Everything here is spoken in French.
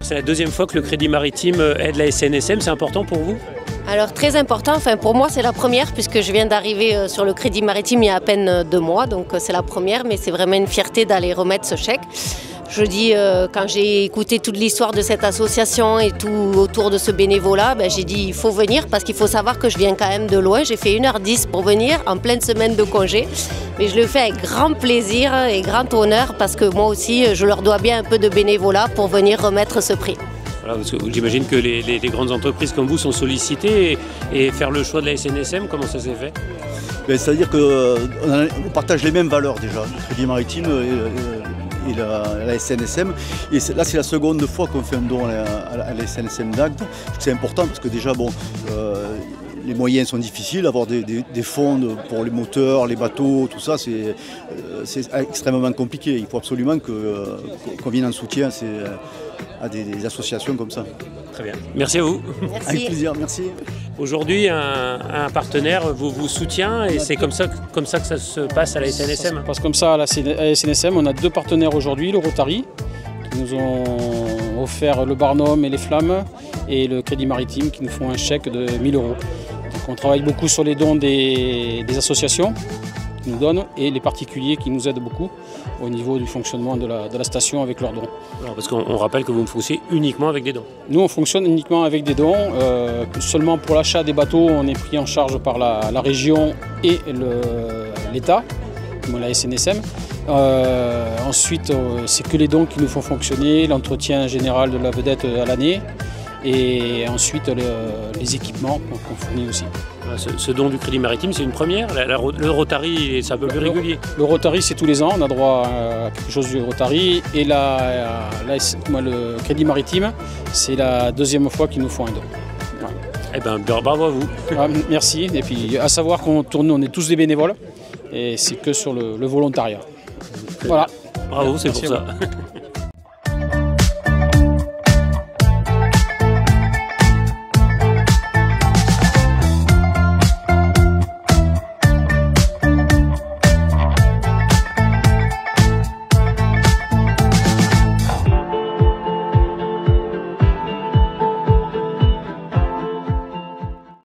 C'est la deuxième fois que le Crédit Maritime aide la SNSM, c'est important pour vous? Alors très important, enfin pour moi c'est la première puisque je viens d'arriver sur le Crédit Maritime il y a à peine 2 mois, donc c'est la première, mais c'est vraiment une fierté d'aller remettre ce chèque. Je dis, quand j'ai écouté toute l'histoire de cette association et tout autour de ce bénévolat, j'ai dit il faut venir parce qu'il faut savoir que je viens quand même de loin. J'ai fait 1h10 pour venir en pleine semaine de congé, mais je le fais avec grand plaisir et grand honneur parce que moi aussi je leur dois bien un peu de bénévolat pour venir remettre ce prix. Voilà, parce que j'imagine que les grandes entreprises comme vous sont sollicitées et faire le choix de la SNSM, comment ça s'est fait? C'est-à-dire qu'on partage les mêmes valeurs déjà, le Crédit Maritime et la SNSM. Et là, c'est la seconde fois qu'on fait un don à la SNSM d'Agde. C'est important parce que déjà, les moyens sont difficiles. Avoir des fonds pour les moteurs, les bateaux, tout ça, c'est extrêmement compliqué. Il faut absolument qu'on vienne en soutien à des associations comme ça. Très bien. Merci à vous. Merci. Avec plaisir, merci. Aujourd'hui, un partenaire vous soutient et c'est comme ça que ça se passe à la SNSM. Ça se passe comme ça à la SNSM. On a 2 partenaires aujourd'hui, le Rotary, qui nous ont offert le Barnum et les Flammes, et le Crédit Maritime qui nous font un chèque de 1 000 €. Donc on travaille beaucoup sur les dons des associations qui nous donnent et les particuliers qui nous aident beaucoup au niveau du fonctionnement de la station avec leurs dons. Alors, parce qu'on rappelle que vous fonctionnez uniquement avec des dons. Nous, on fonctionne uniquement avec des dons. Seulement pour l'achat des bateaux, on est pris en charge par la région et l'État, comme la SNSM. Ensuite, c'est que les dons qui nous font fonctionner, l'entretien général de la vedette à l'année et ensuite les équipements qu'on fournit aussi. Ce don du Crédit Maritime, c'est une première. Le Rotary, c'est un peu plus régulier. Le Rotary, c'est tous les ans. On a droit à quelque chose du Rotary. Et le Crédit Maritime, c'est la 2e fois qu'ils nous font un don. Voilà. Eh bien, bravo à vous. Merci. Et puis, à savoir qu'on tourne, on est tous des bénévoles. Et c'est que sur le volontariat. Voilà. Bravo, c'est pour ça.